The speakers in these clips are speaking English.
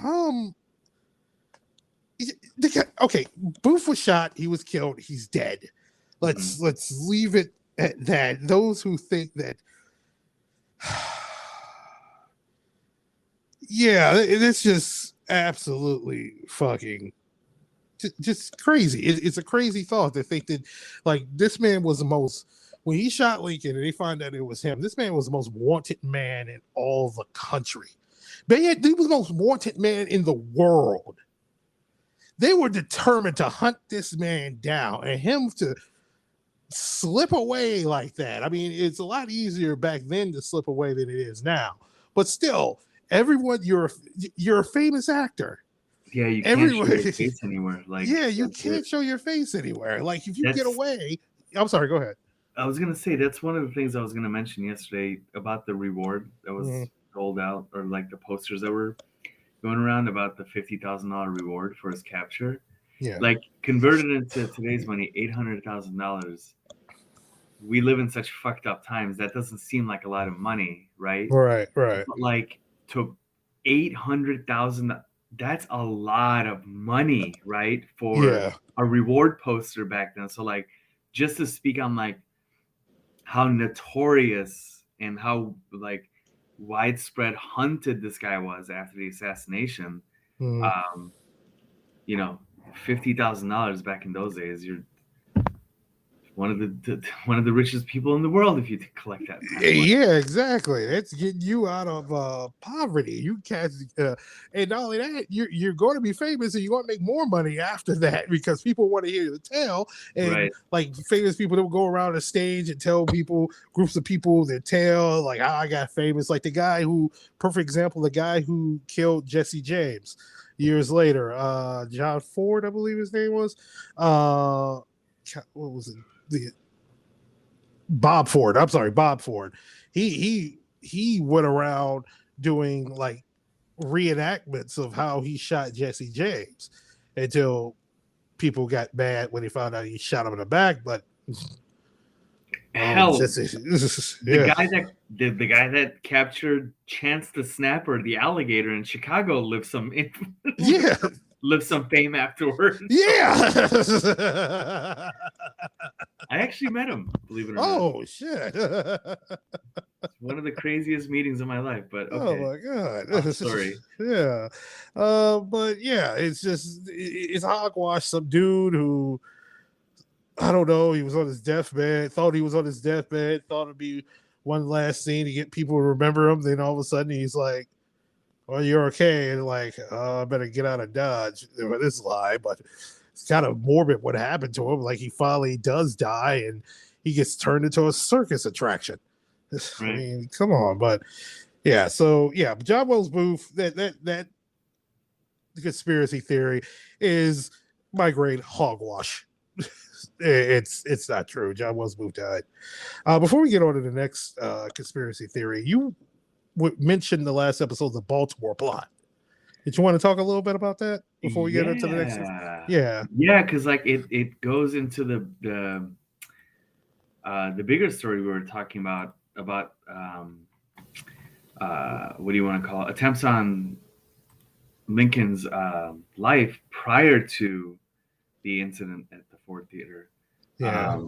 Um, okay, Booth was shot. He was killed. He's dead. Let's leave it at that. Those who think that, yeah, it's just absolutely fucking just crazy. It's a crazy thought to think that, like, this man was the most, when he shot Lincoln and they find out it was him, this man was the most wanted man in all the country. He was the most wanted man in the world. They were determined to hunt this man down, and him to slip away like that. I mean, it's a lot easier back then to slip away than it is now. But still, everyone, you're a famous actor. Yeah, you can't show your face anywhere. Like, yeah, you can't show your face anywhere. Like, if you get away, I'm sorry, go ahead. I was gonna say that's one of the things I was gonna mention yesterday about the reward that was rolled out, or like the posters that were going around about the $50,000 reward for his capture. Yeah, like converted into today's money, $800,000. We live in such fucked up times that doesn't seem like a lot of money, right? Right. But like to 800,000. That's a lot of money, right? For a reward poster back then. So like, just to speak on like how notorious and how like widespread hunted this guy was after the assassination. You know, $50,000 back in those days, you're one of the richest people in the world if you collect that. Yeah, exactly. That's getting you out of poverty. You can't, and not only that, you're going to be famous, and you're going to make more money after that because people want to hear the tale. And like famous people that will go around the stage and tell people, groups of people, their tale, like how I got famous. Like the guy who, perfect example, the guy who killed Jesse James years later, John Ford, I believe his name was. What was it? Bob Ford. I'm sorry, Bob Ford. He went around doing like reenactments of how he shot Jesse James until people got mad when they found out he shot him in the back. But hell, the guy that captured Chance the Snapper, the alligator in Chicago, lived some fame afterwards. Yeah. I actually met him, believe it or not. Oh, shit. It's one of the craziest meetings of my life, but okay. Oh, my God. Sorry. Yeah. But yeah, it's hogwash. Some dude who, I don't know, he was on his deathbed, thought it'd be one last scene to get people to remember him. Then all of a sudden he's like, well, you're okay. And like, I better get out of Dodge with this lie. But it's kind of morbid what happened to him. Like, he finally does die and he gets turned into a circus attraction. Right. I mean, come on. But yeah, so yeah, John Wells Booth, that conspiracy theory is my great hogwash. It's not true. John Wells Booth died. Before we get on to the next conspiracy theory, you mentioned the last episode, the Baltimore plot. Did you want to talk a little bit about that before we get into the next? Yeah, because like it goes into the bigger story we were talking about what do you want to call it? Attempts on Lincoln's life prior to the incident at the Ford Theater. Yeah.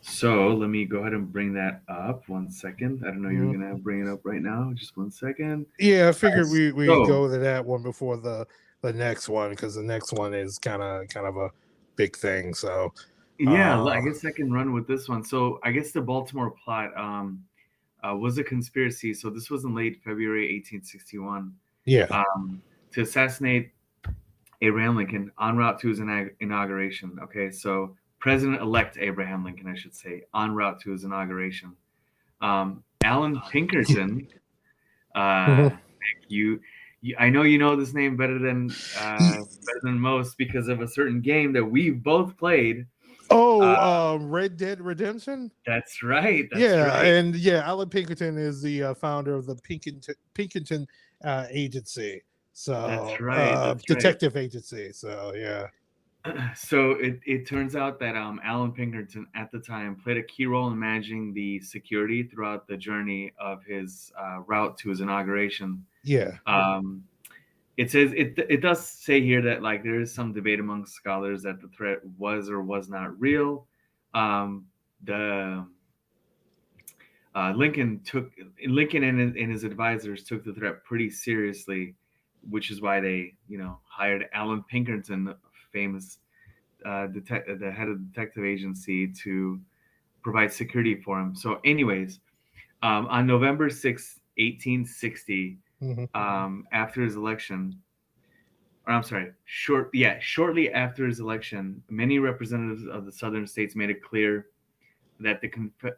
So let me go ahead and bring that up. 1 second. I don't know you were gonna bring it up right now. Just 1 second. Yeah, I figured we go to that one before the next one, because the next one is kind of a big thing. So yeah, I guess I can run with this one. So I guess the Baltimore plot was a conspiracy. So this was in late February 1861. Yeah. To assassinate Abraham Lincoln en route to his inauguration. Okay, so President-elect Abraham Lincoln, I should say, en route to his inauguration. Alan Pinkerton, you, I know you know this name better than most because of a certain game that we've both played. Red Dead Redemption. That's right. And Alan Pinkerton is the founder of the Pinkerton Agency. So that's right. detective agency. So yeah. So it turns out that Alan Pinkerton at the time played a key role in managing the security throughout the journey of his route to his inauguration. Yeah. it says it does say here that like there is some debate among scholars that the threat was or was not real. The Lincoln and his advisors took the threat pretty seriously, which is why they hired Alan Pinkerton, famous the head of the detective agency, to provide security for him. So, anyways, on November 6, 1860, after his election, or I'm sorry, shortly after his election, many representatives of the southern states made it clear that the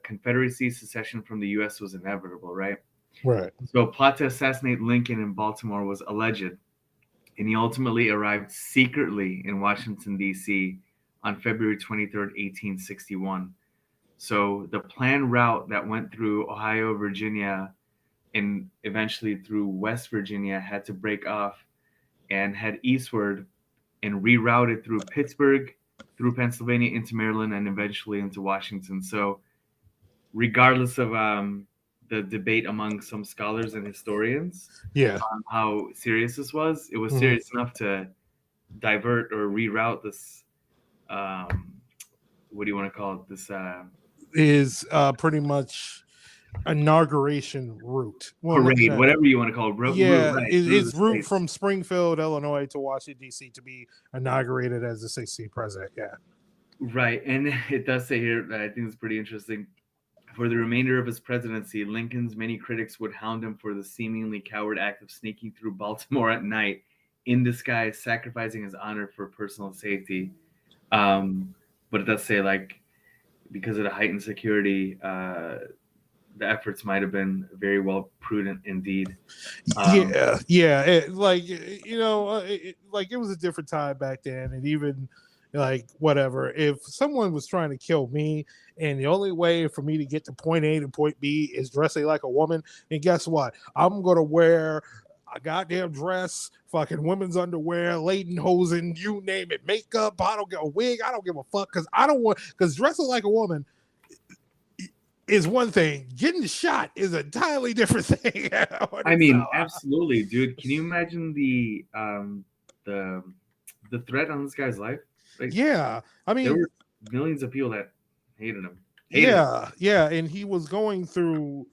Confederacy secession from the U.S. was inevitable, right? Right. So a plot to assassinate Lincoln in Baltimore was alleged, and he ultimately arrived secretly in Washington, D.C. on February 23rd, 1861. So the planned route that went through Ohio, Virginia, and eventually through West Virginia had to break off and head eastward and rerouted through Pittsburgh, through Pennsylvania, into Maryland, and eventually into Washington. So regardless of the debate among some scholars and historians on how serious this was, it was serious enough to divert or reroute this, what do you want to call it? This is pretty much inauguration route. Parade, whatever you want to call it. It's route from Springfield, Illinois to Washington, D.C. to be inaugurated as the 16th president. Yeah. Right. And it does say here, I think it's pretty interesting. For the remainder of his presidency, Lincoln's many critics would hound him for the seemingly coward act of sneaking through Baltimore at night in disguise, sacrificing his honor for personal safety. But it does say, like, because of the heightened security, the efforts might have been very well prudent indeed. It was a different time back then, and even like whatever. If someone was trying to kill me, and the only way for me to get to point A to point B is dressing like a woman, and guess what? I'm gonna wear a goddamn dress, fucking women's underwear, lederhosen, you name it, makeup. I don't get a wig. I don't give a fuck because dressing like a woman is one thing. Getting shot is a entirely different thing. I mean, absolutely, dude. Can you imagine the threat on this guy's life? Like, yeah, I mean, there were millions of people that hated him. And he was going through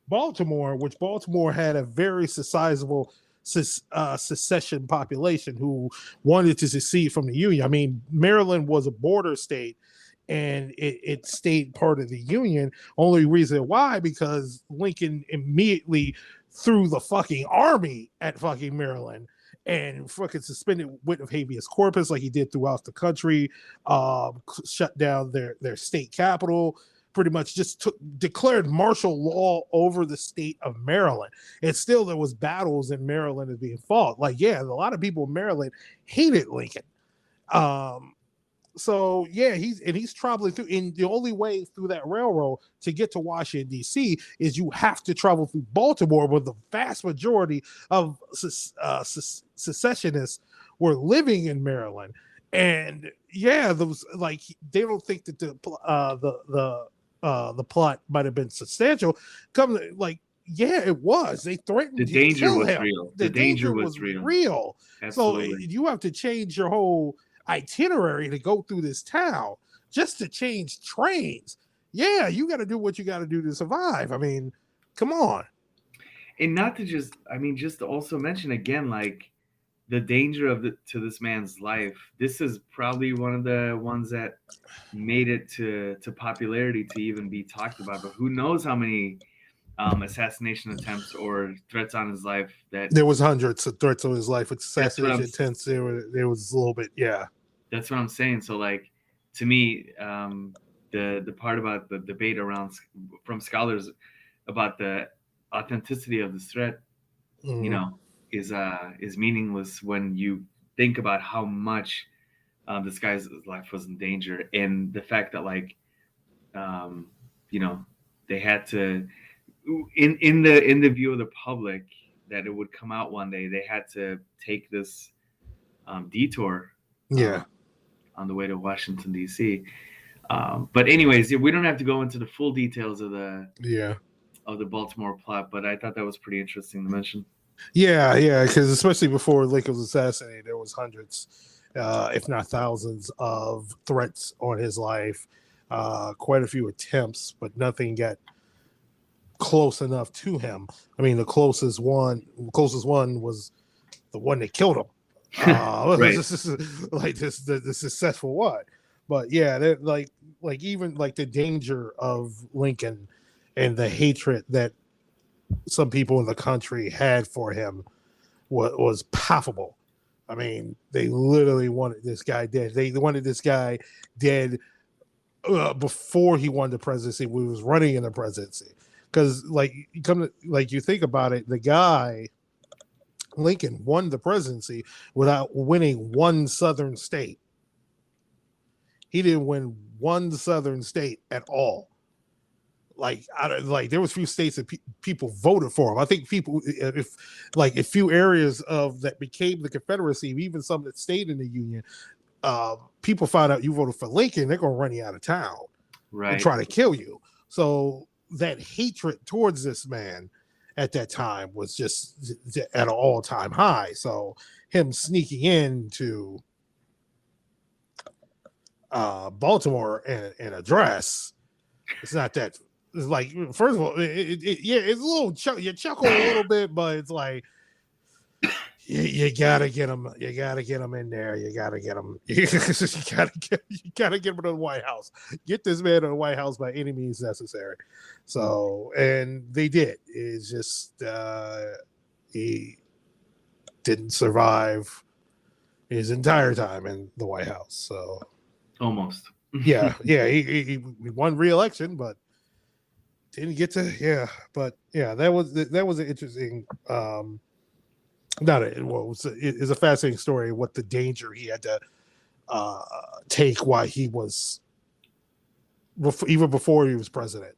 Baltimore, which Baltimore had a very sizable secession population who wanted to secede from the Union. I mean, Maryland was a border state, and it stayed part of the Union. Only reason why, because Lincoln immediately threw the fucking army at fucking Maryland and fucking suspended writ of habeas corpus like he did throughout the country, shut down their state capital, pretty much just declared martial law over the state of Maryland. And still there was battles in Maryland as being fought. Like, yeah, a lot of people in Maryland hated Lincoln. So yeah, he's traveling through, and the only way through that railroad to get to Washington, D.C. is you have to travel through Baltimore, where the vast majority of secessionists were living in Maryland. And yeah, those, like, they don't think that the plot might have been substantial. Yeah, it was. They threatened the danger to kill was him. real. The danger was real. Absolutely. So you have to change your whole itinerary to go through this town just to change trains. Yeah, you got to do what you got to do to survive. I mean, come on. And not to just to also mention again, like, the danger to this man's life. This is probably one of the ones that made it to popularity to even be talked about. But who knows how many assassination attempts or threats on his life that there was hundreds of threats on his life with assassination attempts. There was a little bit, yeah. That's what I'm saying. So, like, to me, the part about the debate from scholars about the authenticity of this threat, is meaningless when you think about how much this guy's life was in danger, and the fact that, like, they had to, in the view of the public, that it would come out one day, they had to take this detour on the way to Washington, D.C. But anyways, we don't have to go into the full details of the Baltimore plot, but I thought that was pretty interesting to mention. Yeah, because especially before Lincoln was assassinated, there was hundreds, if not thousands, of threats on his life. Quite a few attempts, but nothing got close enough to him. I mean, closest one was the one that killed him. Right. This is like the successful one. But yeah, like even like the danger of Lincoln and the hatred that some people in the country had for him was palpable. I mean, they literally wanted this guy dead. They wanted this guy dead before he won the presidency. We was running in the presidency because, like, you think about it, the guy Lincoln won the presidency without winning one Southern state. He didn't win one Southern state at all. Like there was few states that people voted for him. I think people, if like a few areas of that became the Confederacy, even some that stayed in the Union, people find out you voted for Lincoln, they're gonna run you out of town, right, and try to kill you. So that hatred towards this man at that time was just at an all-time high. So him sneaking into Baltimore in a dress, it's not that. It's like, first of all, yeah, it's a little you chuckle a little bit, but it's like you gotta get him. You gotta get him in there. You gotta get him. You gotta get him to the White House. Get this man to the White House by any means necessary. So, and they did. It's just he didn't survive his entire time in the White House. So almost. yeah. He won re-election, but didn't get to. But that was an interesting. It's a fascinating story. What the danger he had to take while he was, even before he was president.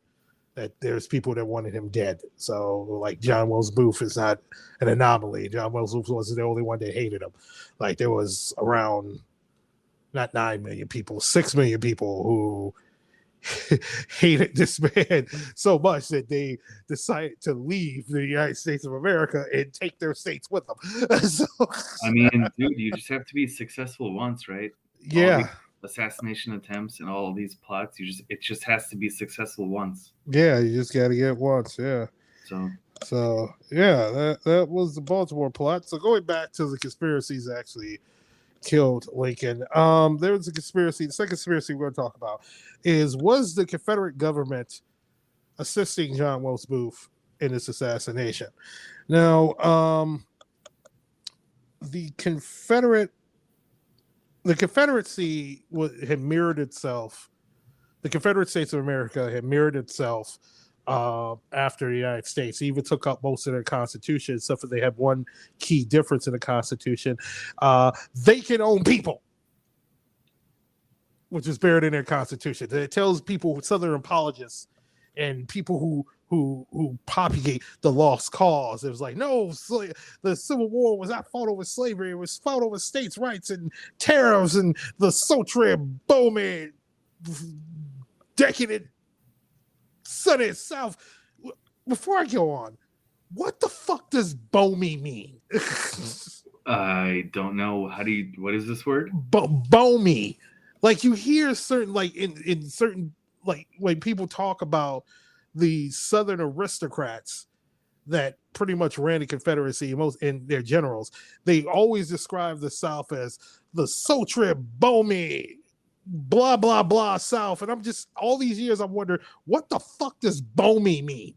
That there's people that wanted him dead. So like John Wilkes Booth is not an anomaly. John Wilkes Booth wasn't the only one that hated him. Like there was around not 9 million people, 6 million people who hated this man so much that they decided to leave the United States of America and take their states with them. So, I mean, dude, you just have to be successful once, right? Yeah. Assassination attempts and all of these plots, it just has to be successful once. Yeah, you just got to get once. Yeah. So yeah, that was the Baltimore plot. So going back to the conspiracies actually killed Lincoln. There was a conspiracy. The second conspiracy we're going to talk about was the Confederate government assisting John Wilkes Booth in this assassination. Now, the Confederacy had mirrored itself. The Confederate States of America had mirrored itself after the United States. They even took up most of their constitution, except for they have one key difference in the Constitution. They can own people, which is buried in their Constitution. It tells people, Southern apologists and people who propagate the lost cause. It was like, no, the Civil War was not fought over slavery. It was fought over states' rights and tariffs and the sultry, bowman, decadent Sunny South. Before I go on, what the fuck does bowmy mean? I don't know. What is this word? Bowmy. Like you hear certain, like in certain, like when people talk about the Southern aristocrats that pretty much ran the Confederacy, most in their generals, they always describe the South as the sultry, bowmy, blah blah blah South. And I'm just, all these years I'm wondering, what the fuck does bowmy mean?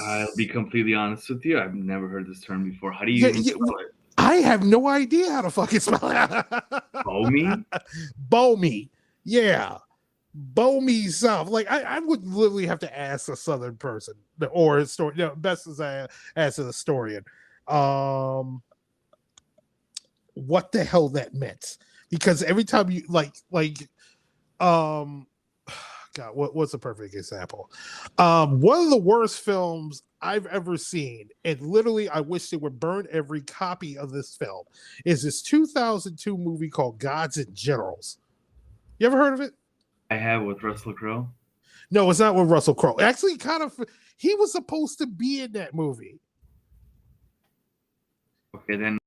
I'll be completely honest with you, I've never heard this term before. How do you spell it? I have no idea how to fucking spell it. Bowmy? Bowmy. Yeah. Bowmy South. Like I would literally have to ask a Southern person or a historian, best as I as a historian, what the hell that meant. Because every time you God, what's a perfect example? One of the worst films I've ever seen, and literally I wish they would burn every copy of this film, is this 2002 movie called Gods and Generals. You ever heard of it? I have, with Russell Crowe. No, it's not with Russell Crowe. Actually, he was supposed to be in that movie. Okay, then